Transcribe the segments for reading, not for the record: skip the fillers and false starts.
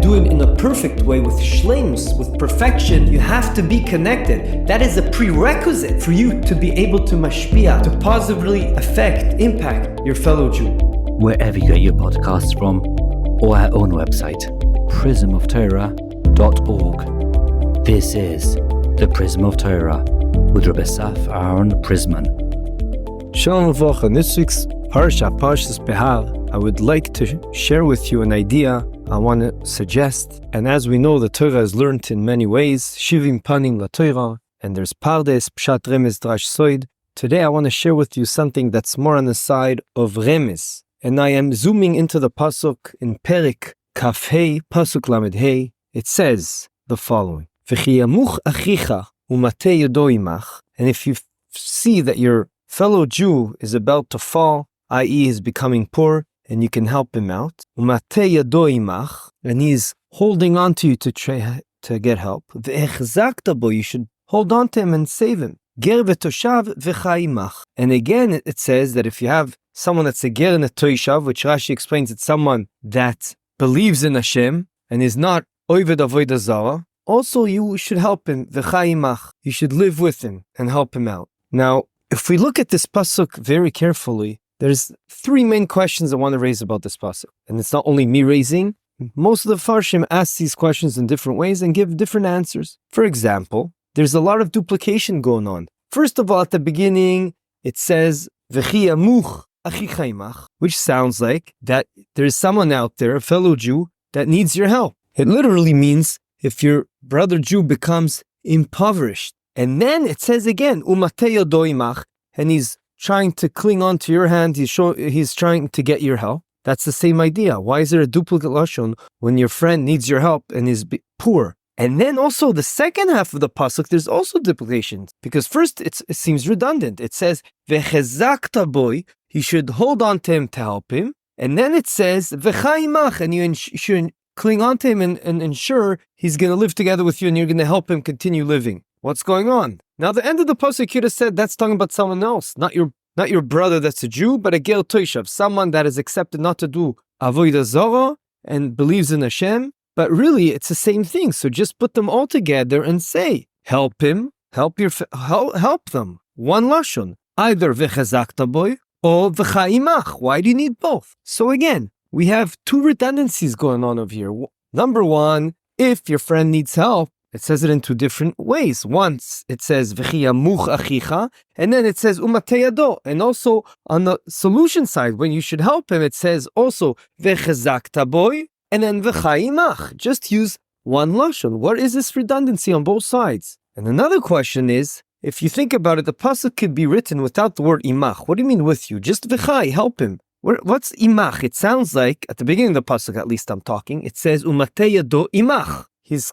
do it in a perfect way with shleimus, with perfection, you have to be connected. That is a prerequisite for you to be able to mashpia, to positively affect, impact your fellow Jew. Wherever you get your podcasts from, or our own website, prismoftorah.org. This is the Prism of Torah with Rabbi Aaron Prisman. Shalom Uvracha. In this week's Parshas Behar, I would like to share with you an idea I want to suggest. And as we know, the Torah is learned in many ways. Shivim panim la Torah, and there's pardes, pshat, remez, drash, soid. Today I want to share with you something that's more on the side of remez. And I am zooming into the pasuk in Perik Kaf Hei, pasuk lamed Hei. It says the following: V'chiyamuch achicha umatei yodo imach. And if you see that your fellow Jew is about to fall, i.e. is becoming poor, and you can help him out, umatei yodo imach, and he's holding on to you to get help, ve'echzakta bo, you should hold on to him and save him. Ger v'toshav v'chayimach. And again, it says that if you have someone that's a ger and a toshav, which Rashi explains it's someone that believes in Hashem and is not oived avodah zarah, also you should help him, v'chayimach. You should live with him and help him out. Now, if we look at this pasuk very carefully, there's three main questions I want to raise about this pasuk. And it's not only me raising. Most of the Farshim ask these questions in different ways and give different answers. For example, there's a lot of duplication going on. First of all, at the beginning, it says, V'chiyamuch achicha imach, which sounds like that there's someone out there, a fellow Jew, that needs your help. It literally means if your brother Jew becomes impoverished. And then it says again, umatei yodo imach, and he's trying to cling on to your hand, he's trying to get your help. That's the same idea. Why is there a duplicate lashon when your friend needs your help and is poor? And then also the second half of the pasuk, there's also duplications. Because first it seems redundant. It says, v'chezakta boy, you should hold on to him to help him. And then it says, v'chayimach, and you should cling on to him and ensure he's going to live together with you and you're going to help him continue living. What's going on? Now the end of the pasuk could have said that's talking about someone else, not your brother that's a Jew, but a ger toshav, someone that is accepted not to do avodah zarah and believes in Hashem. But really, it's the same thing. So just put them all together and say, help him, help them. One lashon, either v'chazakta boy or v'chayimach. Why do you need both? So again, we have two redundancies going on over here. Number one, if your friend needs help, it says it in two different ways. Once it says v'chiyamuch achicha, and then it says umatei yodo. And also on the solution side, when you should help him, it says also v'chazakta boy, and then v'chayimach. Just use one lashon. What is this redundancy on both sides? And another question is, if you think about it, the pasuk could be written without the word imach. What do you mean with you? Just v'chay, help him. What's imach? It sounds like, at the beginning of the pasuk at least I'm talking, it says umatei yodo imach. He's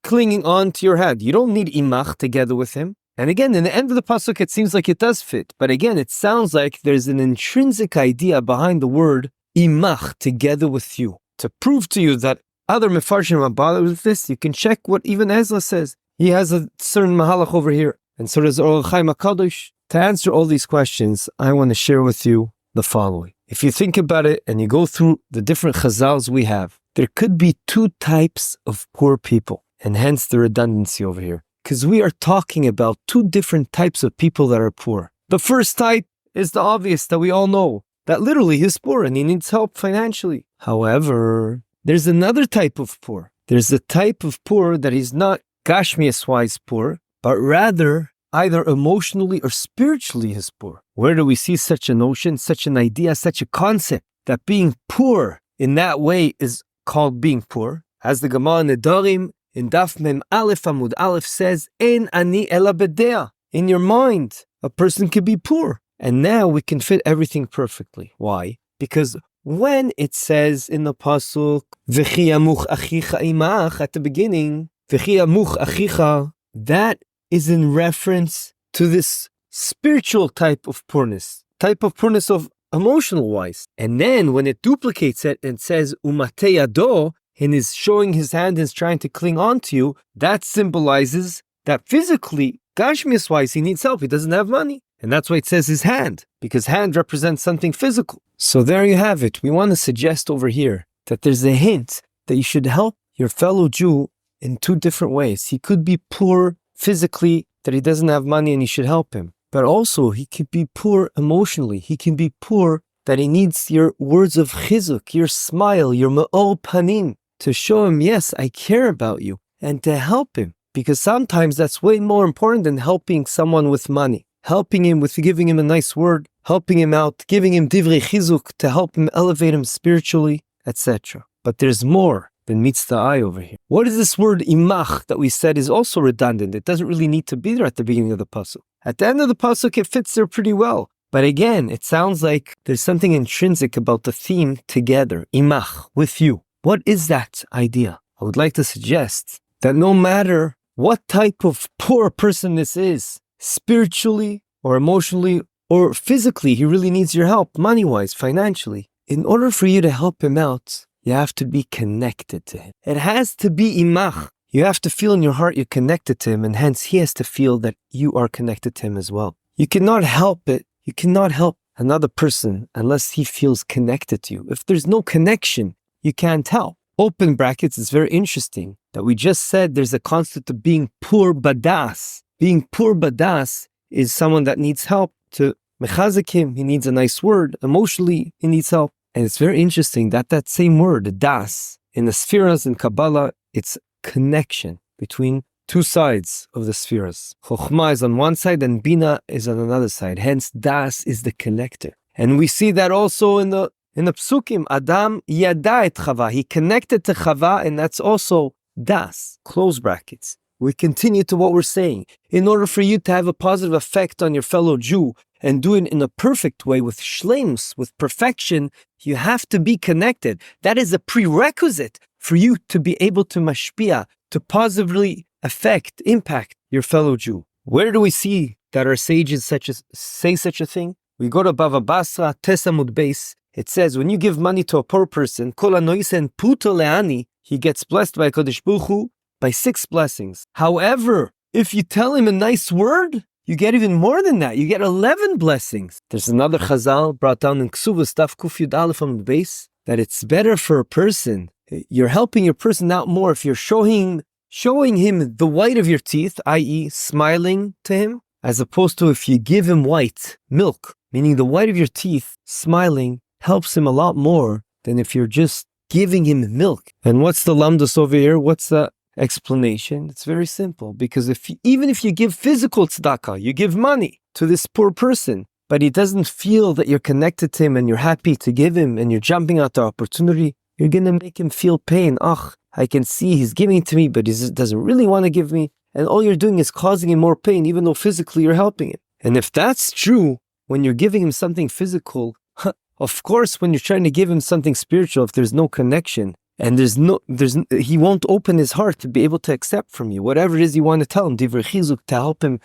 clinging on to your hand. You don't need imach together with him. And again, in the end of the pasuk, it seems like it does fit. But again, it sounds like there's an intrinsic idea behind the word imach, together with you. To prove to you that other mefarshim are bothered with this, you can check what even Ezra says. He has a certain mahalach over here. And so does Or Chaim HaKadosh. To answer all these questions, I want to share with you the following. If you think about it and you go through the different chazals we have, there could be two types of poor people, and hence the redundancy over here. Because we are talking about two different types of people that are poor. The first type is the obvious that we all know, that literally he's poor and he needs help financially. However, there's another type of poor. There's the type of poor that he's not gashmias-wise poor, but rather either emotionally or spiritually is poor. Where do we see such a notion, such an idea, such a concept that being poor in that way is called being poor? As the Gemara Nedarim in Daf Mem Aleph Amud Aleph says, "Ein ani ela bedea." In your mind, a person could be poor. And now we can fit everything perfectly. Why? Because when it says in the pasuk, "V'chiyamuch achicha imach," at the beginning, "V'chiyamuch achicha," that is in reference to this spiritual type of poorness of emotional wise. And then when it duplicates it and says umatei yodo, and is showing his hand and is trying to cling on to you, that symbolizes that physically, gashmias wise, he needs help. He doesn't have money. And that's why it says his hand, because hand represents something physical. So there you have it. We want to suggest over here that there's a hint that you should help your fellow Jew in two different ways. He could be poor physically, that he doesn't have money and you should help him. But also he could be poor emotionally. He can be poor that he needs your words of chizuk, your smile, your ma'or panim, to show him, yes, I care about you, and to help him. Because sometimes that's way more important than helping someone with money. Helping him with giving him a nice word, helping him out, giving him divrei chizuk to help him elevate him spiritually, etc. But there's more than meets the eye over here. What is this word imach that we said is also redundant? It doesn't really need to be there at the beginning of the pasuk. At the end of the pasuk, it fits there pretty well. But again, it sounds like there's something intrinsic about the theme together, imach, with you. What is that idea? I would like to suggest that no matter what type of poor person this is, spiritually or emotionally or physically, he really needs your help, money-wise, financially. In order for you to help him out, you have to be connected to him. It has to be imach. You have to feel in your heart you're connected to him, and hence he has to feel that you are connected to him as well. You cannot help it. You cannot help another person unless he feels connected to you. If there's no connection, you can't help. Open brackets, it's very interesting that we just said there's a concept of being poor badas. Being poor badas is someone that needs help to mechazik him. He needs a nice word. Emotionally, he needs help. And it's very interesting that that same word, das, in the spheres in Kabbalah, it's connection between two sides of the spheres. Chokhmah is on one side and Bina is on another side. Hence, das is the connector. And we see that also in the Psukim. Adam yada et Chava. He connected to Chava, and that's also das, close brackets. We continue to what we're saying. In order for you to have a positive effect on your fellow Jew and do it in a perfect way with shleimus, with perfection, you have to be connected. That is a prerequisite for you to be able to mashpia, to positively affect, impact your fellow Jew. Where do we see that our sages say such a thing? We go to Bava Basra, Tesamud Beis. It says, when you give money to a poor person, Kol hanoisen puto leani, he gets blessed by Kodesh Baruch Hu by 6 blessings. However, if you tell him a nice word, you get even more than that. You get 11 blessings. There's another chazal brought down in Ksuvah Staf Kuf Yud Aleph on the base that it's better for a person. You're helping your person out more if you're showing him the white of your teeth, i.e. smiling to him, as opposed to if you give him white milk, meaning the white of your teeth, smiling helps him a lot more than if you're just giving him milk. And what's the lamdas over here? What's the explanation? It's very simple, because even if you give physical tzedakah, you give money to this poor person, but he doesn't feel that you're connected to him and you're happy to give him and you're jumping at the opportunity, you're going to make him feel pain. I can see he's giving it to me, but he doesn't really want to give me. And all you're doing is causing him more pain, even though physically you're helping him. And if that's true, when you're giving him something physical, of course, when you're trying to give him something spiritual, if there's no connection, and he won't open his heart to be able to accept from you whatever it is you want to tell him, divrei chizuk, to help him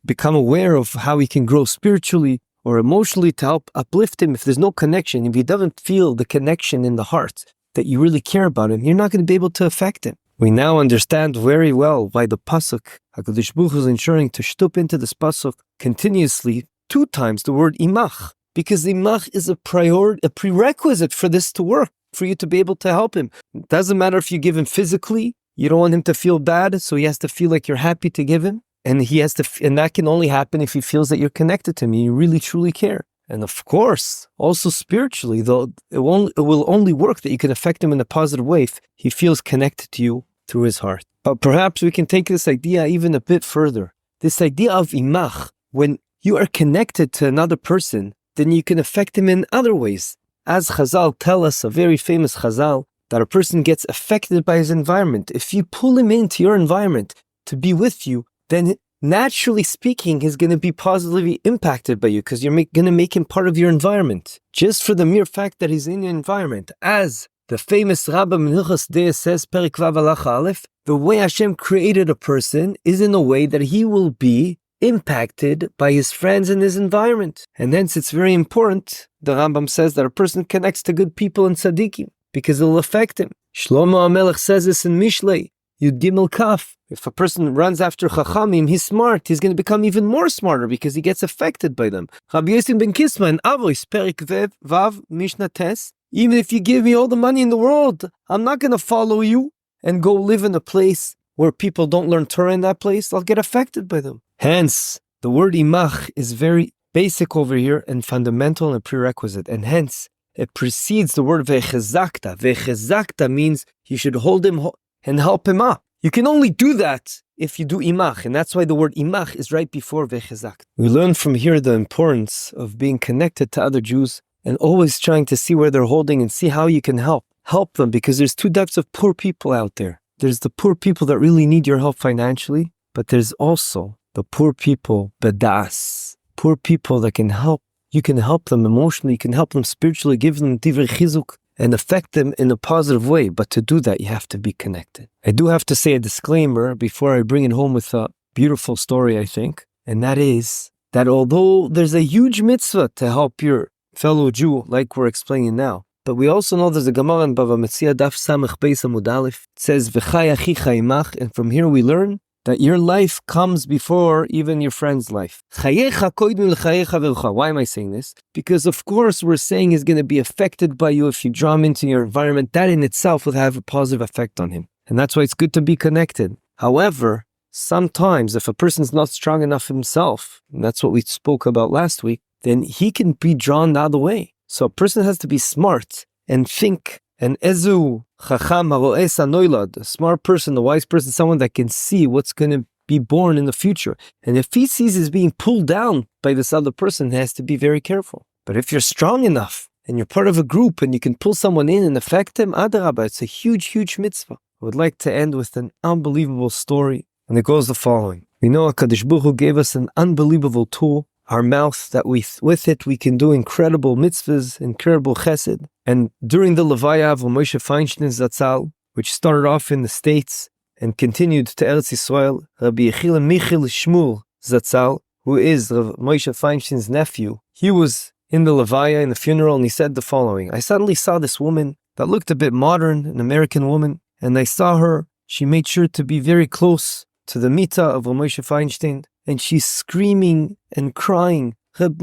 become aware of how he can grow spiritually or emotionally, to help uplift him. If there's no connection, if he doesn't feel the connection in the heart that you really care about him, you're not going to be able to affect him. We now understand very well why the pasuk, HaKadosh Baruch Hu is ensuring to shtup into this pasuk continuously 2 times the word imach, because imach is a prerequisite for this to work, for you to be able to help him. It doesn't matter if you give him physically, you don't want him to feel bad, so he has to feel like you're happy to give him, and that can only happen if he feels that you're connected to him and you really truly care. And of course, also spiritually, though, it will only work that you can affect him in a positive way if he feels connected to you through his heart. But perhaps we can take this idea even a bit further. This idea of imach, when you are connected to another person, then you can affect him in other ways. As Chazal tell us, a very famous Chazal, that a person gets affected by his environment. If you pull him into your environment to be with you, then naturally speaking, he's going to be positively impacted by you, because you're going to make him part of your environment. Just for the mere fact that he's in your environment. As the famous Rambam Hilchos Deis says, Perik Vav Halacha Aleph, the way Hashem created a person is in a way that he will be impacted by his friends in his environment. And hence it's very important, the Rambam says, that a person connects to good people and tzaddikim, because it'll affect him. Shlomo HaMelech says this in Mishlei, Yud Gimel Kaf. If a person runs after Chachamim, he's smart. He's going to become even more smarter because he gets affected by them. Rabbi Yossi ben Kisma in Avos, Perik Vav, Mishnah Tes. Even if you give me all the money in the world, I'm not going to follow you. and go live in a place where people don't learn Torah in that place, I'll get affected by them. Hence, the word imach is very basic over here and fundamental and prerequisite. And hence, it precedes the word vechezakta. Vechezakta means you should hold him and help him up. You can only do that if you do imach, and that's why the word imach is right before vechezakta. We learn from here the importance of being connected to other Jews and always trying to see where they're holding and see how you can help them, because there's two types of poor people out there. There's the poor people that really need your help financially, but there's also the poor people, bedas, poor people that can help. You can help them emotionally, you can help them spiritually, give them divrei chizuk, and affect them in a positive way. But to do that, you have to be connected. I do have to say a disclaimer before I bring it home with a beautiful story, I think, and that is that although there's a huge mitzvah to help your fellow Jew, like we're explaining now, but we also know there's a Gemara in Bava Metzia Daf Samech Beis Amud Aleph. It says, V'chai achicha imach, and from here we learn that your life comes before even your friend's life. Why am I saying this? Because of course we're saying he's going to be affected by you if you draw him into your environment. That in itself will have a positive effect on him. And that's why it's good to be connected. However, sometimes if a person's not strong enough himself, and that's what we spoke about last week, then he can be drawn the other way. So a person has to be smart and think. And ezu chacham haro'es hanoilad, a smart person, a wise person, someone that can see what's going to be born in the future. And if he sees he's being pulled down by this other person, he has to be very careful. But if you're strong enough and you're part of a group and you can pull someone in and affect him, adarabah, it's a huge, huge mitzvah. I would like to end with an unbelievable story, and it goes the following. We know HaKadosh Baruch Hu gave us an unbelievable tool, our mouth, that with it we can do incredible mitzvahs, incredible chesed. And during the Levaya of Moshe Feinstein Zatzal, which started off in the States and continued to Eretz Yisrael, Rabbi Yechiel Michel Shmuel Zatzal, who is Rav Moshe Feinstein's nephew, he was in the Levaya, in the funeral, and he said the following: I suddenly saw this woman that looked a bit modern, an American woman, and I saw her, she made sure to be very close to the Mita of Rav Moshe Feinstein, and she's screaming and crying, Rabbi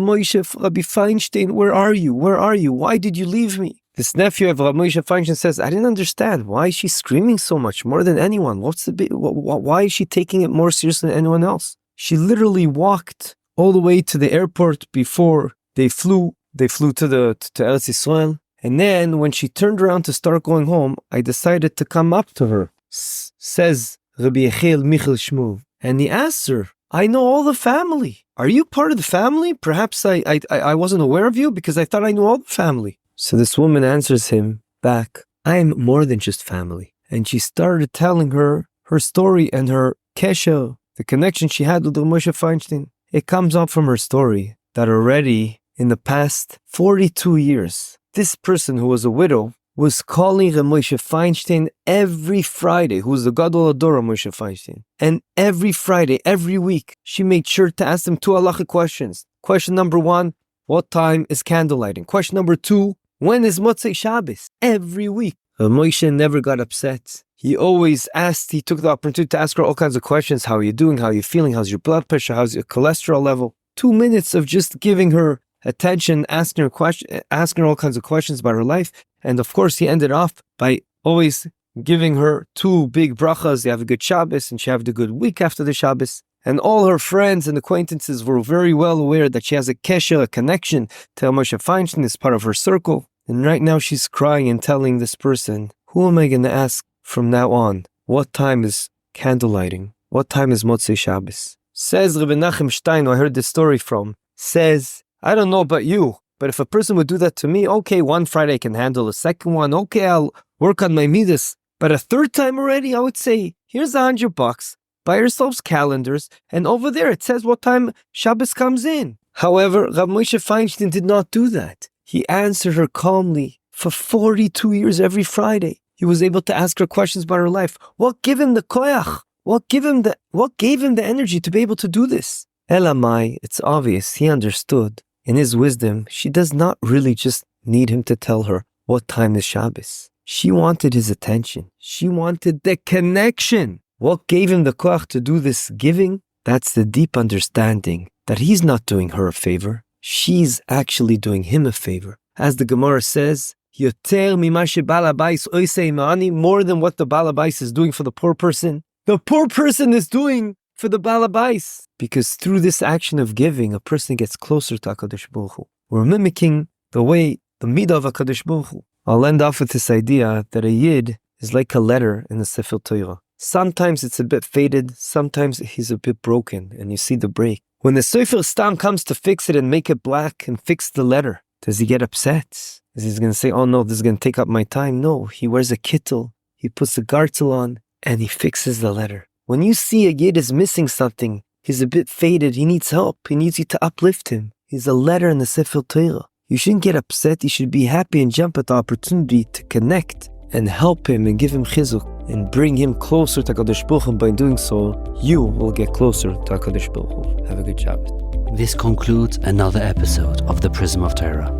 Feinstein, where are you? Where are you? Why did you leave me? This nephew of Rabbi Moshe Feinstein says, I didn't understand. Why is she screaming so much, more than anyone? Why is she taking it more seriously than anyone else? She literally walked all the way to the airport before they flew to Eretz Yisrael. And then when she turned around to start going home, I decided to come up to her, says Rabbi Yechiel Michel Shmuel. And he asked her, I know all the family. Are you part of the family? Perhaps I wasn't aware of you because I thought I knew all the family. So this woman answers him back, I'm more than just family. And she started telling her story and her kesher, the connection she had with Moshe Feinstein. It comes up from her story that already in the past 42 years, this person who was a widow was calling Moshe Feinstein every Friday, who was the Gadol Ador Moshe Feinstein. And every Friday, every week, she made sure to ask them two halachic questions. Question number 1, what time is candle lighting? Question number 2, when is Motzei Shabbos? Every week. Moshe never got upset. He always asked, he took the opportunity to ask her all kinds of questions. How are you doing? How are you feeling? How's your blood pressure? How's your cholesterol level? 2 minutes of just giving her attention, asking her all kinds of questions about her life. And of course, he ended off by always giving her 2 big brachas. You have a good Shabbos, and she have a good week after the Shabbos. And all her friends and acquaintances were very well aware that she has a kesher, a connection to Moshe Feinstein as part of her circle. And right now she's crying and telling this person, who am I going to ask from now on? What time is candle lighting? What time is Motzei Shabbos? Says Rabbi Nachum Stein, who I heard this story from, says, I don't know about you, but if a person would do that to me, okay, one Friday I can handle, a second one, okay, I'll work on my midas. But a third time already, I would say, here's $100, buy yourselves calendars, and over there it says what time Shabbos comes in. However, Rav Moshe Feinstein did not do that. He answered her calmly for 42 years every Friday. He was able to ask her questions about her life. What gave him the koyach? What gave him the energy to be able to do this? Elamai, it's obvious, he understood. In his wisdom, she does not really just need him to tell her what time is Shabbos. She wanted his attention. She wanted the connection. What gave him the koach to do this giving? That's the deep understanding that he's not doing her a favor. She's actually doing him a favor. As the Gemara says, Yoter mima shebal habayis oisei ma'ani, more than what the Baal Habayis is doing for the poor person. The poor person is doing for the Baal Habayis. Because through this action of giving, a person gets closer to HaKadosh Baruch Hu. We're mimicking the way, the midah of HaKadosh Baruch Hu. I'll end off with this idea that a yid is like a letter in the Sefer Torah. Sometimes it's a bit faded, sometimes he's a bit broken, and you see the break. When the Sefer Stam comes to fix it and make it black and fix the letter, does he get upset? Is he going to say, oh no, this is going to take up my time? No, he wears a kittel, he puts a gartel on, and he fixes the letter. When you see a yid is missing something, he's a bit faded, he needs help, he needs you to uplift him. He's a letter in the Sefer Torah. You shouldn't get upset, you should be happy and jump at the opportunity to connect and help him and give him chizuk and bring him closer to HaKadosh Baruch Hu. By doing so, you will get closer to HaKadosh Baruch Hu. Have a good Shabbat. This concludes another episode of the Prism of Torah.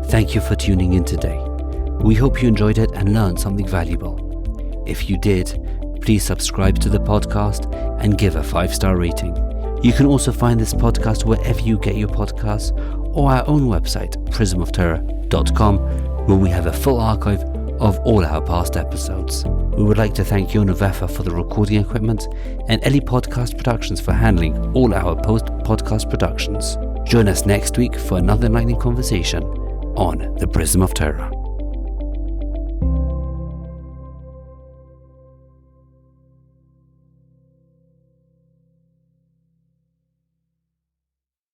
Thank you for tuning in today. We hope you enjoyed it and learned something valuable. If you did, please subscribe to the podcast and give a 5-star rating. You can also find this podcast wherever you get your podcasts or our own website, prismoftorah.com, where we have a full archive of all our past episodes. We would like to thank Yona Vefa for the recording equipment and Eli Podcast Productions for handling all our post-podcast productions. Join us next week for another enlightening conversation on the Prism of Torah.